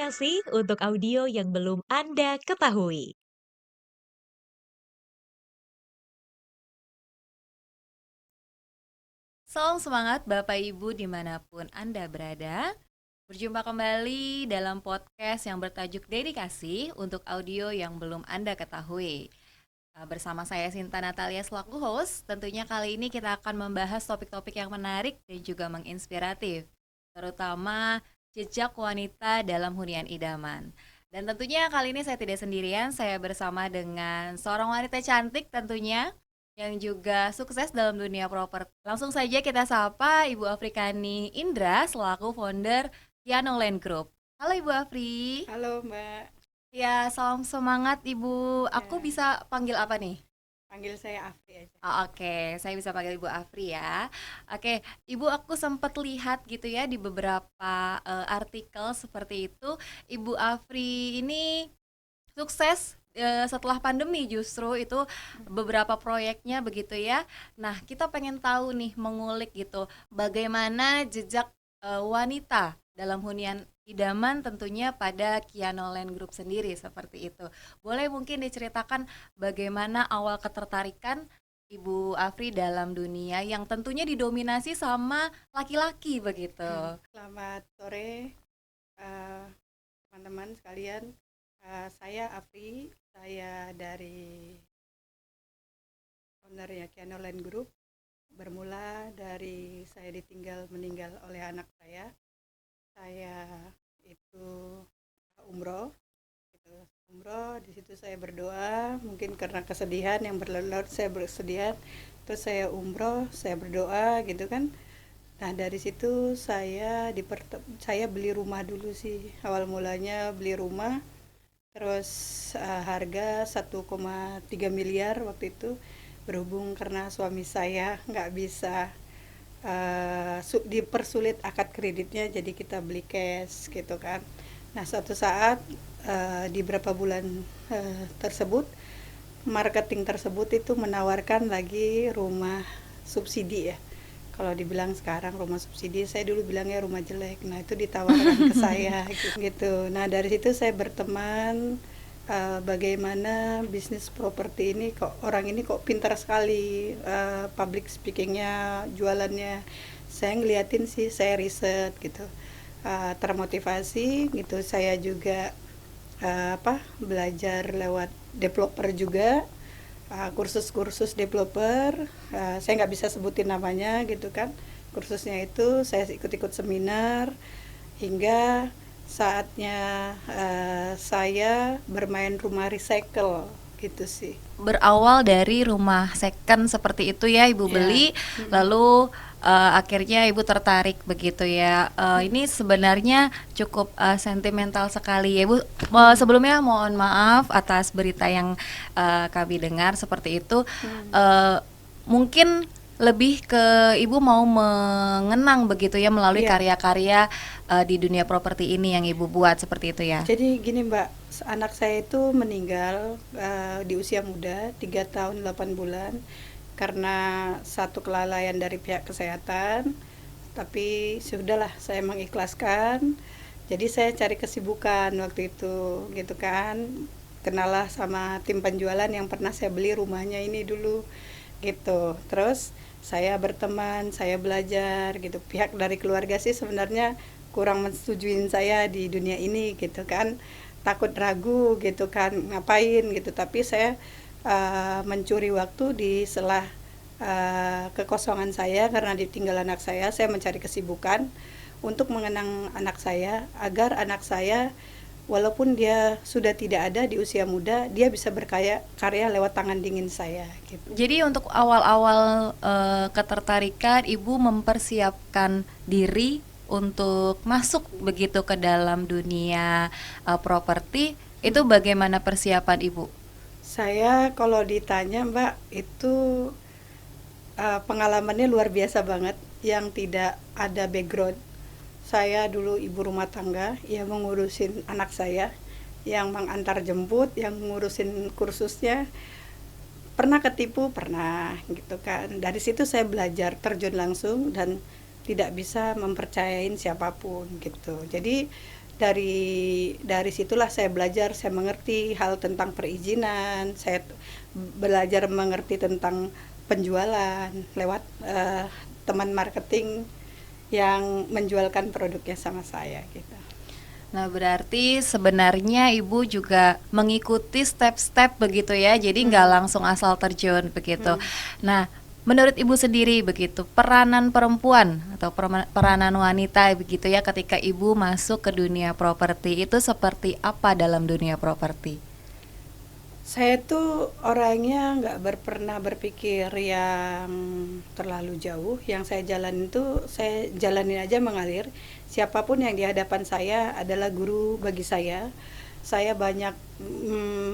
kasih untuk audio yang belum Anda ketahui. Salam semangat Bapak Ibu dimanapun Anda berada. Berjumpa kembali dalam podcast yang bertajuk Dedikasi untuk audio yang belum Anda ketahui. Bersama saya Sinta Natalia selaku host, tentunya kali ini kita akan membahas topik-topik yang menarik dan juga menginspiratif, terutama jejak wanita dalam hunian idaman. Dan tentunya kali ini saya tidak sendirian, saya bersama dengan seorang wanita cantik tentunya yang juga sukses dalam dunia properti. Langsung saja kita sapa Ibu Afrikani Indra selaku founder Piano Land Group. Halo Ibu Afri. Halo Mbak, Ya, salam semangat Ibu. Aku ya bisa panggil apa nih? panggil saya Afri aja. Oh, oke, saya bisa panggil Ibu Afri ya. Oke, Ibu aku sempat lihat gitu ya di beberapa artikel seperti itu. Ibu Afri ini sukses setelah pandemi justru itu beberapa proyeknya begitu ya. Nah, kita pengen tahu nih mengulik gitu bagaimana jejak wanita dalam hunian idaman tentunya pada Kiano Land Group sendiri seperti itu. Boleh mungkin diceritakan bagaimana awal ketertarikan Ibu Afri dalam dunia yang tentunya didominasi sama laki-laki begitu. Selamat sore eh, teman-teman sekalian. Saya Afri, saya dari ownernya Kiano Land Group. Bermula dari saya ditinggal meninggal oleh anak saya. Saya itu umroh, gitu. Umroh di situ saya berdoa, mungkin karena kesedihan yang berlarut-larut saya bersedih. Terus saya umroh, saya berdoa gitu kan. Nah dari situ saya beli rumah dulu sih. Awal mulanya beli rumah, terus harga 1,3 miliar waktu itu. Berhubung karena suami saya nggak bisa dipersulit akad kreditnya, jadi kita beli cash gitu kan. Nah suatu saat di beberapa bulan tersebut, marketing tersebut itu menawarkan lagi rumah subsidi ya. Kalau dibilang sekarang rumah subsidi, saya dulu bilangnya rumah jelek. Nah itu ditawarkan ke saya gitu. Nah dari situ saya berteman, bagaimana bisnis properti ini, kok orang ini kok pintar sekali, public speakingnya, jualannya. Saya ngeliatin sih, saya riset gitu, termotivasi gitu. Saya juga belajar lewat developer juga, kursus-kursus developer. Saya nggak bisa sebutin namanya gitu kan. Kursusnya itu saya ikut-ikut seminar hingga saatnya saya bermain rumah recycle gitu sih. Berawal dari rumah second seperti itu ya Ibu Ya. beli, lalu akhirnya Ibu tertarik begitu ya. Ini sebenarnya cukup sentimental sekali ya Ibu. Sebelumnya mohon maaf atas berita yang kami dengar seperti itu. Mungkin lebih ke Ibu mau mengenang begitu ya melalui Iya. karya-karya di dunia properti ini yang Ibu buat seperti itu ya. Jadi gini Mbak, anak saya itu meninggal di usia muda, 3 tahun 8 bulan, karena satu kelalaian dari pihak kesehatan. Tapi sudahlah, saya mengikhlaskan. Jadi saya cari kesibukan waktu itu gitu kan. Kenalah sama tim penjualan yang pernah saya beli rumahnya ini dulu gitu. Terus saya berteman, saya belajar gitu. Pihak dari keluarga sih sebenarnya kurang mensetujuin saya di dunia ini gitu kan, takut ragu gitu kan, ngapain gitu. Tapi saya mencuri waktu di sela kekosongan saya karena ditinggal anak saya mencari kesibukan untuk mengenang anak saya, agar anak saya walaupun dia sudah tidak ada di usia muda, dia bisa karya lewat tangan dingin saya gitu. Jadi untuk awal-awal ketertarikan Ibu mempersiapkan diri untuk masuk begitu ke dalam dunia properti, itu bagaimana persiapan Ibu? Saya kalau ditanya Mbak, itu pengalamannya luar biasa banget, yang tidak ada background. Saya dulu ibu rumah tangga yang mengurusin anak saya, yang mengantar jemput, yang ngurusin kursusnya. Pernah ketipu, pernah gitu kan. Dari situ saya belajar terjun langsung dan tidak bisa mempercayain siapapun gitu. Jadi dari situlah saya belajar, saya mengerti hal tentang perizinan, saya belajar mengerti tentang penjualan lewat teman marketing yang menjualkan produknya sama saya gitu. Nah, berarti sebenarnya Ibu juga mengikuti step-step begitu ya, jadi nggak langsung asal terjun begitu. Nah, menurut Ibu sendiri begitu, peranan perempuan atau peranan wanita begitu ya ketika Ibu masuk ke dunia properti itu seperti apa dalam dunia properti? Saya tuh orangnya nggak pernah berpikir yang terlalu jauh. Yang saya jalanin tuh saya jalanin aja mengalir. Siapapun yang di hadapan saya adalah guru bagi saya. Saya banyak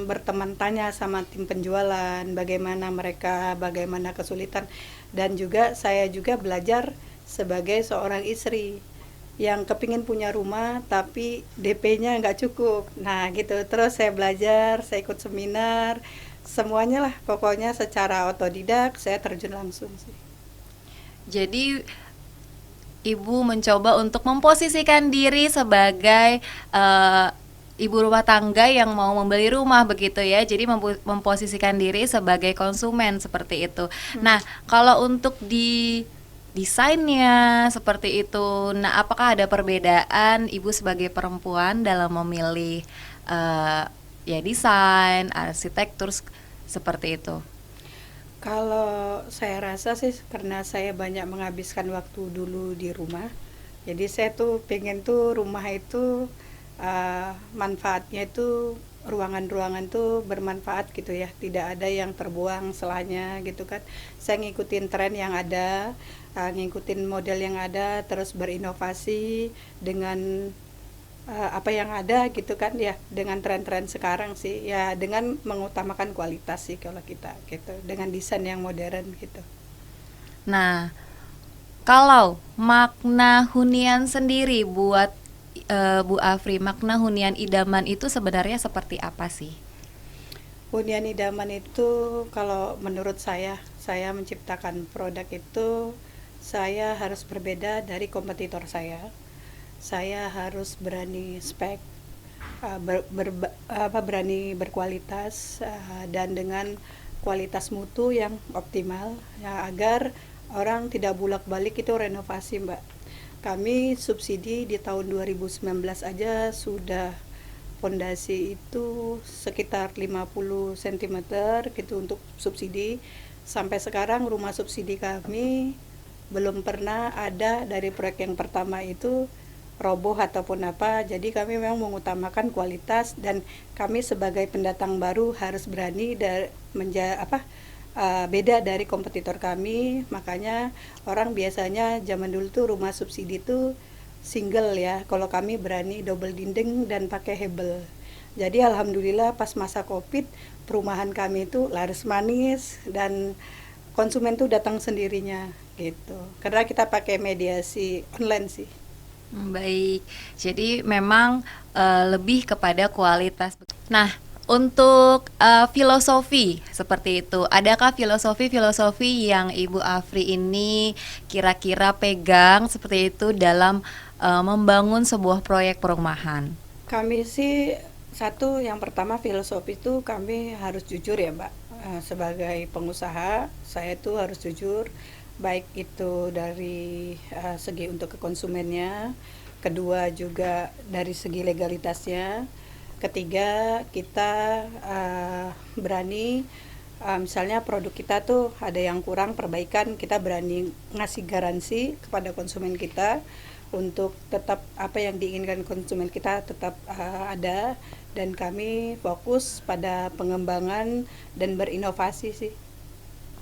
berteman tanya sama tim penjualan, bagaimana mereka, bagaimana kesulitan. Dan juga saya juga belajar sebagai seorang istri yang kepingin punya rumah tapi DP-nya nggak cukup. Nah gitu, terus saya belajar, saya ikut seminar, semuanya lah pokoknya secara otodidak saya terjun langsung sih. Jadi Ibu mencoba untuk memposisikan diri sebagai ibu rumah tangga yang mau membeli rumah begitu ya. Jadi memposisikan diri sebagai konsumen seperti itu. Nah, kalau untuk di desainnya seperti itu. Nah, apakah ada perbedaan Ibu sebagai perempuan dalam memilih ya desain, arsitektur seperti itu? Kalau saya rasa sih karena saya banyak menghabiskan waktu dulu di rumah, jadi saya tuh pengen tuh rumah itu manfaatnya itu ruangan-ruangan tuh bermanfaat gitu ya, tidak ada yang terbuang selanya gitu kan. Saya ngikutin tren yang ada, ngikutin model yang ada, terus berinovasi dengan apa yang ada gitu kan ya, dengan tren-tren sekarang sih ya, dengan mengutamakan kualitas sih kalau kita gitu, dengan desain yang modern gitu. Nah, kalau makna hunian sendiri buat Bu Afri, makna hunian idaman itu sebenarnya seperti apa sih? Hunian idaman itu kalau menurut saya menciptakan produk itu saya harus berbeda dari kompetitor saya harus berani spek, berani berkualitas, dan dengan kualitas mutu yang optimal ya, agar orang tidak bulak-balik itu renovasi, Mbak. Kami subsidi di tahun 2019 aja sudah fondasi itu sekitar 50 cm gitu untuk subsidi. Sampai sekarang rumah subsidi kami belum pernah ada dari proyek yang pertama itu roboh ataupun apa. Jadi kami memang mengutamakan kualitas, dan kami sebagai pendatang baru harus berani beda dari kompetitor kami. Makanya orang biasanya zaman dulu tuh rumah subsidi tuh single ya, kalau kami berani double dinding dan pakai hebel. Jadi alhamdulillah pas masa Covid perumahan kami itu laris manis dan konsumen tuh datang sendirinya gitu, karena kita pakai mediasi online sih. Baik, jadi memang lebih kepada kualitas. Nah, untuk filosofi seperti itu, adakah filosofi yang Ibu Afri ini kira-kira pegang seperti itu dalam membangun sebuah proyek perumahan? Kami sih satu, yang pertama filosofi itu kami harus jujur ya Mbak. Sebagai pengusaha saya itu harus jujur, baik itu dari segi untuk ke konsumennya, kedua juga dari segi legalitasnya, ketiga kita berani misalnya produk kita tuh ada yang kurang perbaikan, kita berani ngasih garansi kepada konsumen kita untuk tetap apa yang diinginkan konsumen kita tetap ada, dan kami fokus pada pengembangan dan berinovasi sih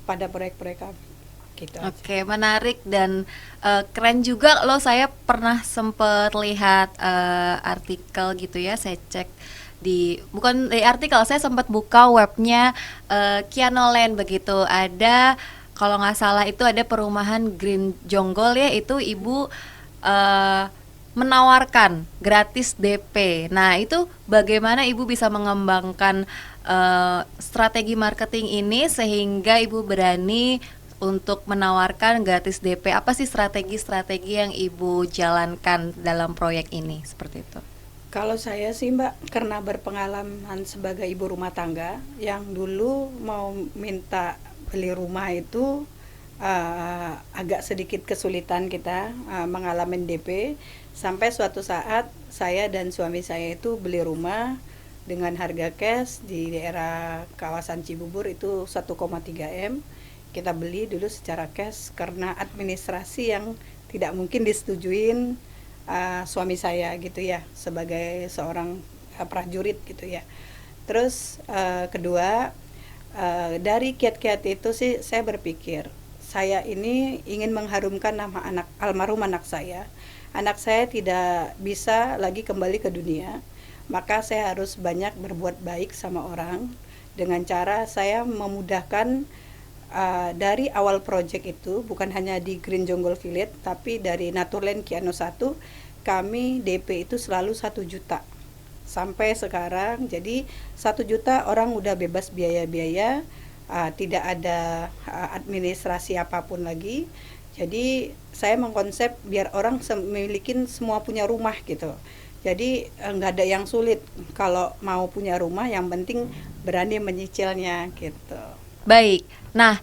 pada proyek-proyek kami. Gitu aja. Oke, menarik dan keren juga loh. Saya pernah sempat lihat artikel gitu ya, saya cek bukan di artikel, saya sempat buka webnya Kianoland begitu. Ada, kalau nggak salah itu ada perumahan Green Jonggol ya, itu Ibu menawarkan gratis DP. Nah, itu bagaimana Ibu bisa mengembangkan strategi marketing ini sehingga Ibu berani untuk menawarkan gratis DP? Apa sih strategi-strategi yang Ibu jalankan dalam proyek ini seperti itu? Kalau saya sih Mbak, karena berpengalaman sebagai ibu rumah tangga, yang dulu mau minta beli rumah itu agak sedikit kesulitan kita mengalami DP, sampai suatu saat saya dan suami saya itu beli rumah dengan harga cash di daerah kawasan Cibubur itu 1,3 M. Kita beli dulu secara cash karena administrasi yang tidak mungkin disetujuin suami saya gitu ya, sebagai seorang prajurit gitu ya. Terus kedua, dari kiat-kiat itu sih saya berpikir saya ini ingin mengharumkan nama almarhum anak saya. Anak saya tidak bisa lagi kembali ke dunia, maka saya harus banyak berbuat baik sama orang dengan cara saya memudahkan. Dari awal project itu bukan hanya di Green Jonggol Village, tapi dari Naturland Kiano 1 kami DP itu selalu 1 juta sampai sekarang. Jadi 1 juta orang udah bebas biaya-biaya, tidak ada administrasi apapun lagi. Jadi saya mengkonsep biar orang memiliki semua punya rumah gitu. Jadi nggak ada yang sulit kalau mau punya rumah, yang penting berani menyicilnya gitu. Baik, nah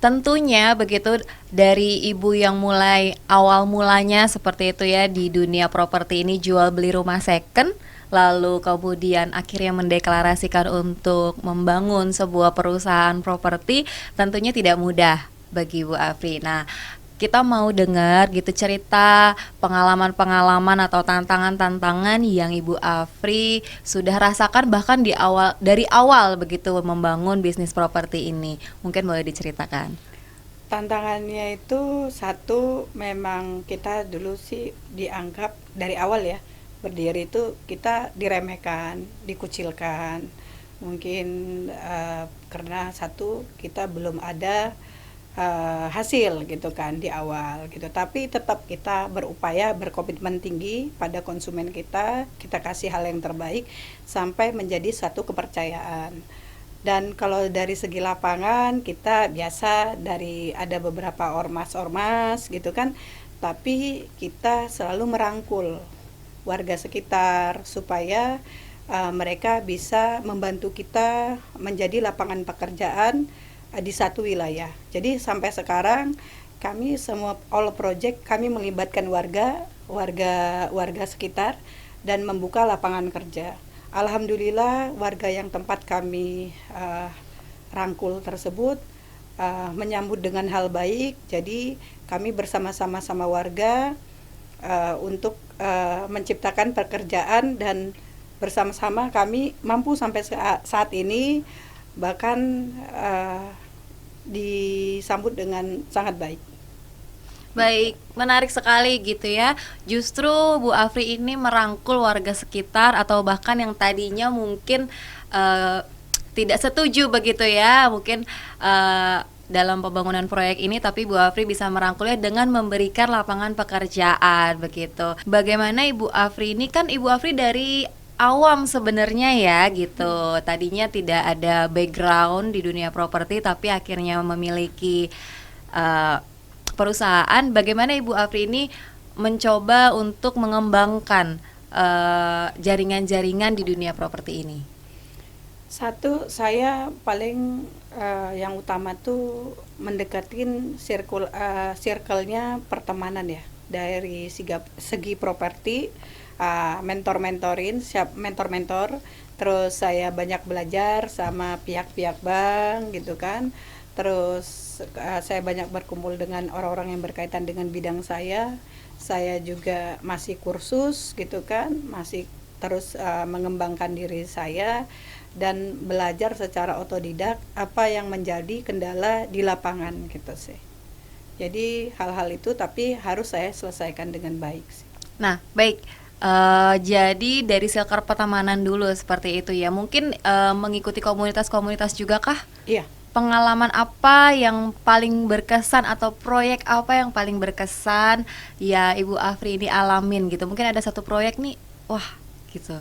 tentunya begitu dari ibu yang mulai awal mulanya seperti itu ya di dunia properti ini, jual beli rumah second, lalu kemudian akhirnya mendeklarasikan untuk membangun sebuah perusahaan properti, tentunya tidak mudah bagi Ibu Afri. Nah, kita mau dengar gitu cerita pengalaman-pengalaman atau tantangan-tantangan yang Ibu Afri sudah rasakan bahkan dari awal begitu membangun bisnis properti ini. Mungkin boleh diceritakan. Tantangannya itu satu, memang kita dulu sih dianggap dari awal ya, berdiri itu kita diremehkan, dikucilkan. Mungkin karena satu kita belum ada hasil gitu kan di awal gitu, tapi tetap kita berupaya, berkomitmen tinggi pada konsumen kita kasih hal yang terbaik sampai menjadi satu kepercayaan. Dan kalau dari segi lapangan kita biasa dari ada beberapa ormas-ormas gitu kan, tapi kita selalu merangkul warga sekitar supaya mereka bisa membantu kita menjadi lapangan pekerjaan di satu wilayah. Jadi sampai sekarang kami semua all project kami melibatkan warga sekitar dan membuka lapangan kerja. Alhamdulillah warga yang tempat kami rangkul tersebut menyambut dengan hal baik. Jadi kami bersama-sama sama warga untuk menciptakan pekerjaan, dan bersama-sama kami mampu sampai saat ini, bahkan disambut dengan sangat baik. Baik, menarik sekali gitu ya. Justru Bu Afri ini merangkul warga sekitar atau bahkan yang tadinya mungkin tidak setuju begitu ya, mungkin dalam pembangunan proyek ini, tapi Bu Afri bisa merangkulnya dengan memberikan lapangan pekerjaan begitu. Bagaimana Ibu Afri ini, kan Ibu Afri dari awam sebenarnya ya gitu. Tadinya tidak ada background di dunia properti, tapi akhirnya memiliki perusahaan. Bagaimana Ibu Afri ini mencoba untuk mengembangkan jaringan-jaringan di dunia properti ini? Satu, saya paling yang utama tuh mendekatin circle-nya pertemanan ya, dari segi properti, mentor-mentor, terus saya banyak belajar sama pihak-pihak bank gitu kan. Terus saya banyak berkumpul dengan orang-orang yang berkaitan dengan bidang saya juga masih kursus gitu kan, masih terus mengembangkan diri saya dan belajar secara otodidak apa yang menjadi kendala di lapangan gitu sih. Jadi hal-hal itu tapi harus saya selesaikan dengan baik sih. Nah, baik. Jadi dari circle pertemanan dulu seperti itu ya. Mungkin mengikuti komunitas-komunitas juga kah? Iya. Pengalaman apa yang paling berkesan atau proyek apa yang paling berkesan ya Ibu Afri ini alamin gitu? Mungkin ada satu proyek nih, wah gitu.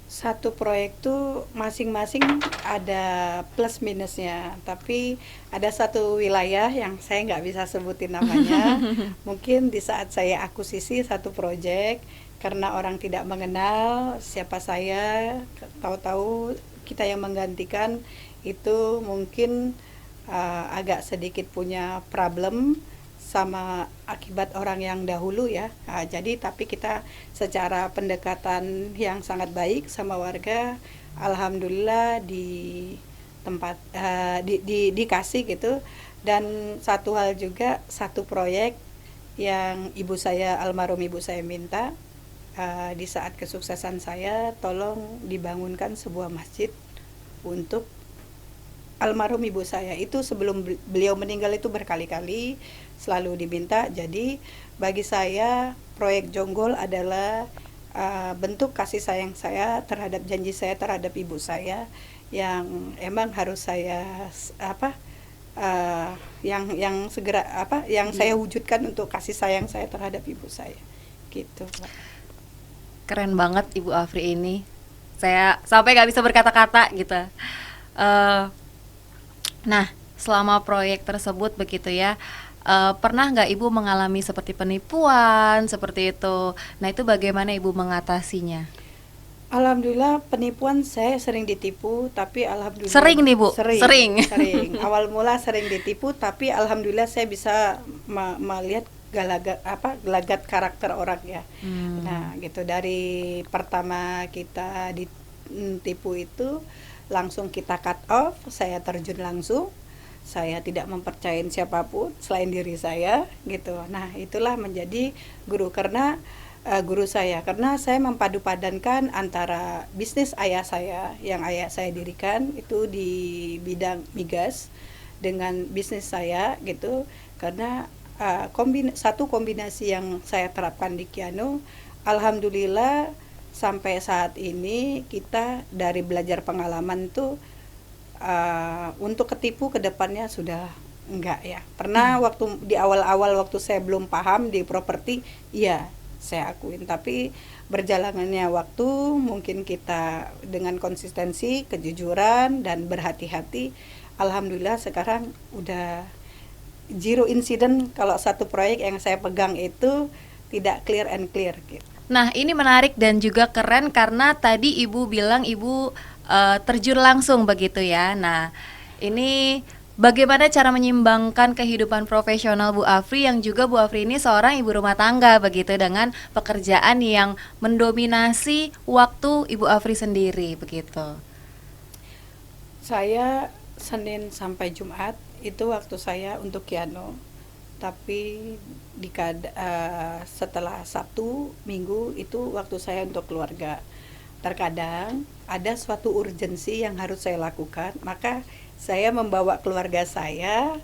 Satu proyek tuh masing-masing ada plus minusnya, tapi ada satu wilayah yang saya nggak bisa sebutin namanya. Mungkin di saat saya akuisisi satu proyek, karena orang tidak mengenal siapa saya, tahu-tahu kita yang menggantikan itu mungkin agak sedikit punya problem sama akibat orang yang dahulu ya. Jadi tapi kita secara pendekatan yang sangat baik sama warga, alhamdulillah di tempat dikasih gitu. Dan satu hal juga, satu proyek yang almarhum ibu saya minta, di saat kesuksesan saya, tolong dibangunkan sebuah masjid untuk almarhum ibu saya. Itu sebelum beliau meninggal itu berkali-kali selalu diminta. Jadi bagi saya proyek Jonggol adalah bentuk kasih sayang saya terhadap janji saya terhadap ibu saya, yang emang harus saya yang segera yang saya wujudkan untuk kasih sayang saya terhadap ibu saya gitu, Pak. Keren banget Ibu Afri ini. Saya sampai nggak bisa berkata-kata gitu. Nah, selama proyek tersebut begitu ya, pernah nggak Ibu mengalami seperti penipuan seperti itu? Nah, itu bagaimana Ibu mengatasinya? Alhamdulillah penipuan saya sering ditipu, tapi alhamdulillah Sering nih Bu? Sering. sering. Awal mula sering ditipu, tapi alhamdulillah saya bisa melihat gelagat karakter orang ya. Nah, gitu, dari pertama kita ditipu itu langsung kita cut off, saya terjun langsung. Saya tidak mempercayai siapapun selain diri saya gitu. Nah, itulah menjadi guru guru saya, karena saya mempadu-padankan antara bisnis ayah saya yang ayah saya dirikan itu di bidang migas dengan bisnis saya gitu. Karena satu kombinasi yang saya terapkan di Kiano, alhamdulillah sampai saat ini kita dari belajar pengalaman tuh untuk ketipu ke depannya sudah enggak ya. Pernah waktu di awal-awal waktu saya belum paham di properti, iya saya akuin, tapi berjalannya waktu mungkin kita dengan konsistensi, kejujuran dan berhati-hati, alhamdulillah sekarang udah zero incident. Kalau satu proyek yang saya pegang itu tidak clear and clear gitu. Nah, ini menarik dan juga keren karena tadi Ibu bilang Ibu terjun langsung begitu ya. Nah, ini bagaimana cara menyimbangkan kehidupan profesional Bu Afri yang juga Bu Afri ini seorang ibu rumah tangga begitu dengan pekerjaan yang mendominasi waktu Ibu Afri sendiri begitu. Saya Senin sampai Jumat itu waktu saya untuk Kiano. Tapi setelah Sabtu, Minggu itu waktu saya untuk keluarga. Terkadang ada suatu urgensi yang harus saya lakukan, maka saya membawa keluarga saya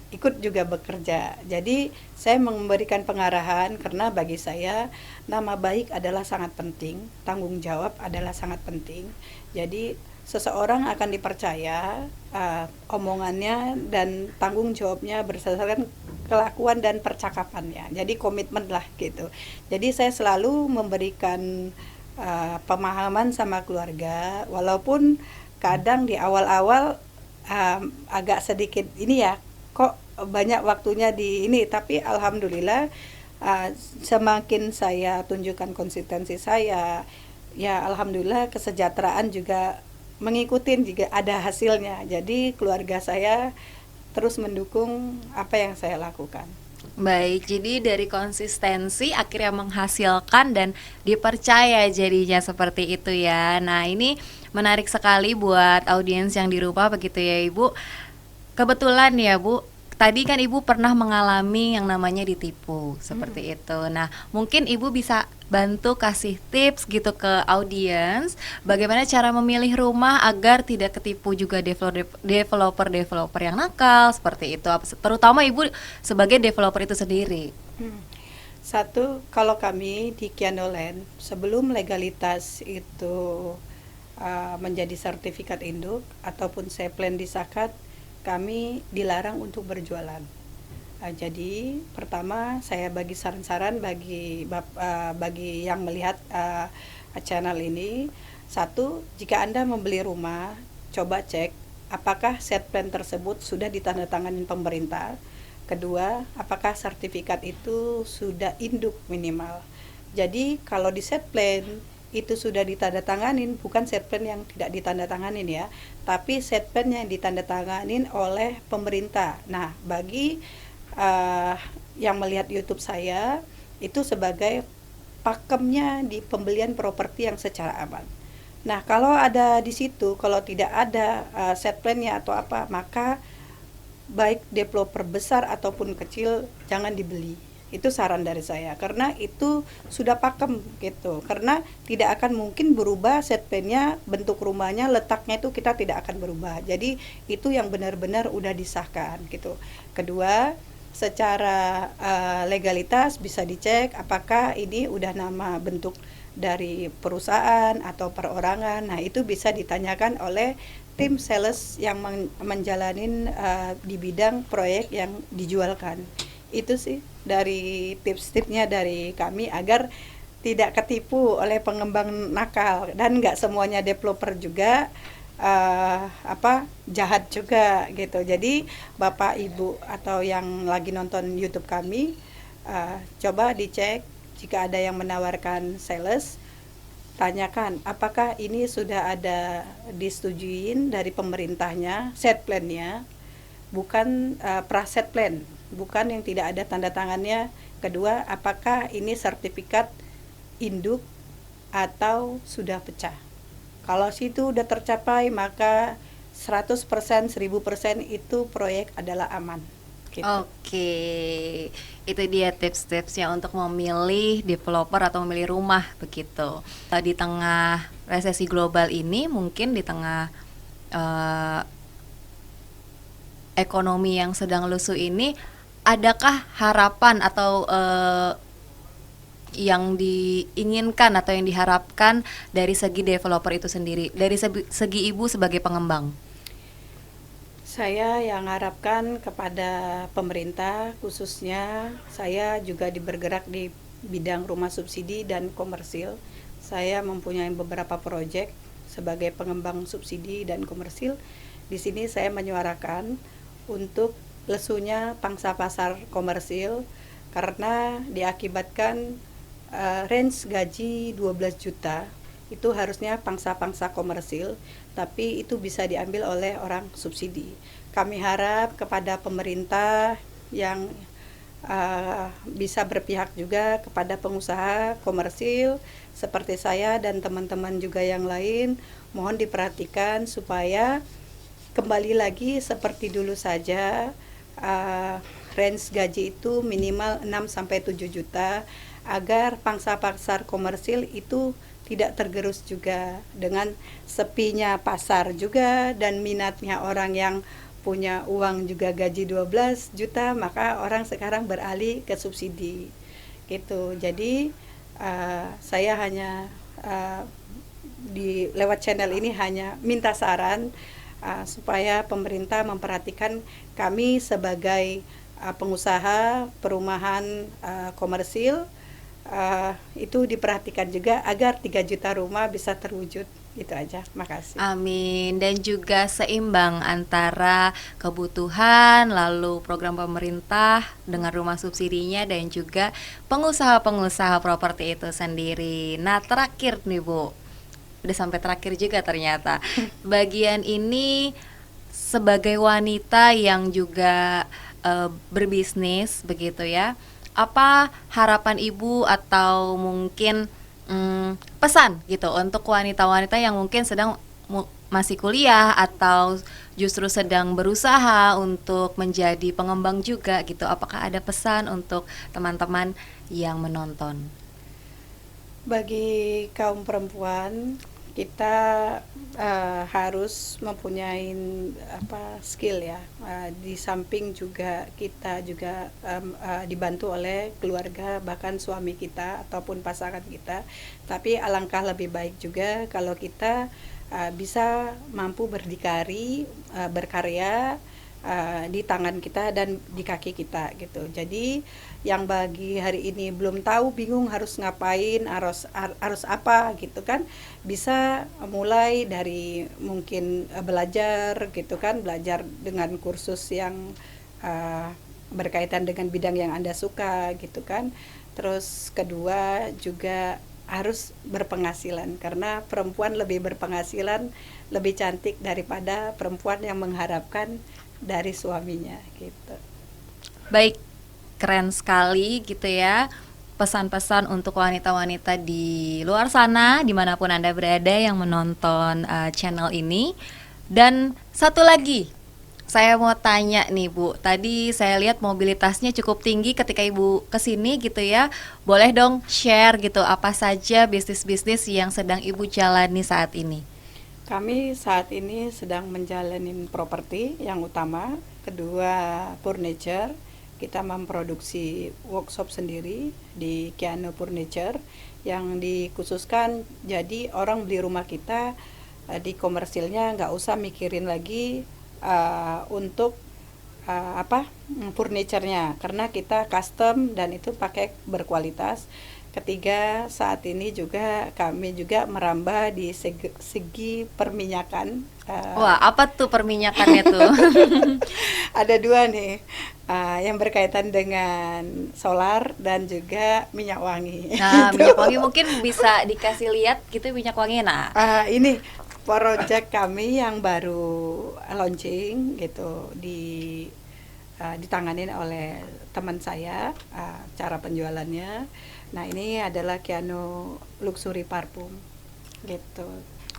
ikut juga bekerja. Jadi saya memberikan pengarahan karena bagi saya nama baik adalah sangat penting, tanggung jawab adalah sangat penting. Jadi seseorang akan dipercaya omongannya dan tanggung jawabnya berdasarkan kelakuan dan percakapannya. Jadi komitmen lah gitu. Jadi saya selalu memberikan pemahaman sama keluarga, walaupun kadang di awal-awal agak sedikit ini ya, kok banyak waktunya di ini, tapi alhamdulillah semakin saya tunjukkan konsistensi saya, ya alhamdulillah kesejahteraan juga mengikuti, juga ada hasilnya. Jadi keluarga saya terus mendukung apa yang saya lakukan. Baik, jadi dari konsistensi akhirnya menghasilkan dan dipercaya jadinya seperti itu ya. Nah, ini menarik sekali buat audiens yang di rumah begitu ya Ibu. Kebetulan ya Bu, tadi kan Ibu pernah mengalami yang namanya ditipu seperti itu. Nah, mungkin Ibu bisa bantu kasih tips gitu ke audiens bagaimana cara memilih rumah agar tidak ketipu juga developer yang nakal seperti itu, terutama Ibu sebagai developer itu sendiri. Satu, kalau kami di Kiano Land sebelum legalitas itu menjadi sertifikat induk ataupun seplen disakat, kami dilarang untuk berjualan. Jadi pertama saya bagi saran-saran bagi yang melihat channel ini, Satu, jika Anda membeli rumah, coba cek apakah set plan tersebut sudah ditandatangani pemerintah. Kedua, apakah sertifikat itu sudah induk minimal. Jadi kalau di set plan itu sudah ditandatanganin, bukan set plan yang tidak ditandatanganin ya, tapi set plan yang ditandatanganin oleh pemerintah. Nah, bagi yang melihat YouTube saya, itu sebagai pakemnya di pembelian properti yang secara aman. Nah, kalau ada di situ, kalau tidak ada set plan-nya atau apa, maka baik developer besar ataupun kecil jangan dibeli. Itu saran dari saya, karena itu sudah pakem gitu. Karena tidak akan mungkin berubah set plan-nya, bentuk rumahnya, letaknya itu kita tidak akan berubah. Jadi itu yang benar-benar udah disahkan gitu. Kedua, secara legalitas bisa dicek apakah ini udah nama bentuk dari perusahaan atau perorangan. Nah, itu bisa ditanyakan oleh tim sales yang menjalanin di bidang proyek yang dijualkan. Itu sih dari tips-tipsnya dari kami agar tidak ketipu oleh pengembang nakal, dan nggak semuanya developer juga jahat juga gitu. Jadi Bapak Ibu atau yang lagi nonton YouTube kami, coba dicek. Jika ada yang menawarkan sales, tanyakan apakah ini sudah ada disetujuin dari pemerintahnya, set plan-nya, bukan praset plan, bukan yang tidak ada tanda tangannya. Kedua, apakah ini sertifikat induk atau sudah pecah. Kalau situ udah tercapai, maka 100%, 1000% itu proyek adalah aman. Gitu. Oke, itu dia tips-tipsnya untuk memilih developer atau memilih rumah begitu. Di tengah resesi global ini, mungkin di tengah ekonomi yang sedang lusuh ini, adakah harapan atau yang diinginkan atau yang diharapkan dari segi developer itu sendiri, dari segi Ibu sebagai pengembang? Saya yang harapkan kepada pemerintah, khususnya saya juga bergerak di bidang rumah subsidi dan komersil. Saya mempunyai beberapa proyek sebagai pengembang subsidi dan komersil. Di sini saya menyuarakan untuk lesunya pangsa pasar komersil karena diakibatkan range gaji 12 juta itu harusnya pangsa-pangsa komersil, tapi itu bisa diambil oleh orang subsidi. Kami harap kepada pemerintah yang bisa berpihak juga kepada pengusaha komersil seperti saya dan teman-teman juga yang lain, mohon diperhatikan supaya kembali lagi seperti dulu saja, range gaji itu minimal 6-7 juta agar pangsa pasar komersil itu tidak tergerus juga dengan sepinya pasar juga dan minatnya orang yang punya uang juga gaji 12 juta, maka orang sekarang beralih ke subsidi gitu. Jadi saya hanya di lewat channel ini hanya minta saran supaya pemerintah memperhatikan kami sebagai pengusaha perumahan komersil, itu diperhatikan juga agar 3 juta rumah bisa terwujud. Itu aja, makasih. Amin. Dan juga seimbang antara kebutuhan lalu program pemerintah dengan rumah subsidinya dan juga pengusaha-pengusaha properti itu sendiri. Nah, terakhir nih Bu, udah sampai terakhir juga ternyata. Bagian ini sebagai wanita yang juga berbisnis begitu ya, apa harapan Ibu atau mungkin pesan gitu untuk wanita-wanita yang mungkin sedang masih kuliah atau justru sedang berusaha untuk menjadi pengembang juga gitu? Apakah ada pesan untuk teman-teman yang menonton? Bagi kaum perempuan, kita harus mempunyai skill ya. Di samping juga kita juga dibantu oleh keluarga, bahkan suami kita ataupun pasangan kita. Tapi alangkah lebih baik juga kalau kita bisa mampu berdikari, berkarya di tangan kita dan di kaki kita gitu. Jadi yang bagi hari ini belum tahu, bingung harus ngapain, harus apa gitu kan, bisa mulai dari mungkin belajar gitu kan, belajar dengan kursus yang berkaitan dengan bidang yang Anda suka gitu kan. Terus kedua juga harus berpenghasilan, karena perempuan lebih berpenghasilan, lebih cantik daripada perempuan yang mengharapkan dari suaminya gitu. Baik, keren sekali gitu ya pesan-pesan untuk wanita-wanita di luar sana dimanapun Anda berada yang menonton channel ini. Dan satu lagi, saya mau tanya nih Bu, tadi saya lihat mobilitasnya cukup tinggi ketika Ibu kesini gitu ya. Boleh dong share gitu apa saja bisnis-bisnis yang sedang Ibu jalani saat ini? Kami saat ini sedang menjalani properti yang utama, kedua furniture. Kita memproduksi workshop sendiri di Kiano Furniture yang dikhususkan jadi orang beli rumah kita di komersilnya nggak usah mikirin lagi untuk furniturnya, karena kita custom dan itu pakai berkualitas. Ketiga, saat ini juga kami juga merambah di segi perminyakan. Wah, apa tuh perminyakannya tuh? Ada dua nih, yang berkaitan dengan solar dan juga minyak wangi. Nah, Gitu. minyak wangi mungkin bisa dikasih lihat gitu minyak wangi. Nah, Ini project kami yang baru launching gitu, ditanganin oleh teman saya, cara penjualannya. Nah, ini adalah Kiano Luxury Parfum gitu.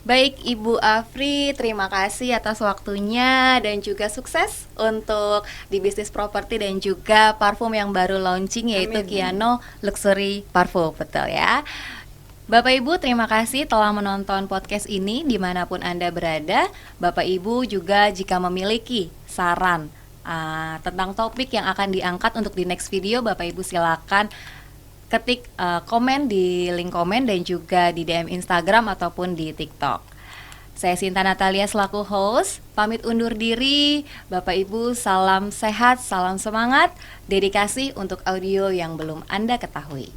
baik Ibu Afri, terima kasih atas waktunya dan juga sukses untuk di bisnis properti dan juga parfum yang baru launching yaitu Amin. Kiano Luxury Parfum, betul ya. Bapak Ibu, terima kasih telah menonton podcast ini dimanapun Anda berada. Bapak Ibu juga jika memiliki saran tentang topik yang akan diangkat untuk di next video, Bapak Ibu silakan ketik komen di link komen dan juga di DM Instagram ataupun di TikTok. Saya Sinta Natalia selaku host, pamit undur diri. Bapak Ibu, salam sehat, salam semangat, dedikasi untuk audio yang belum Anda ketahui.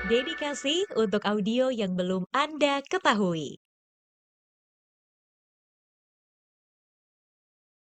Dedikasi untuk audio yang belum Anda ketahui.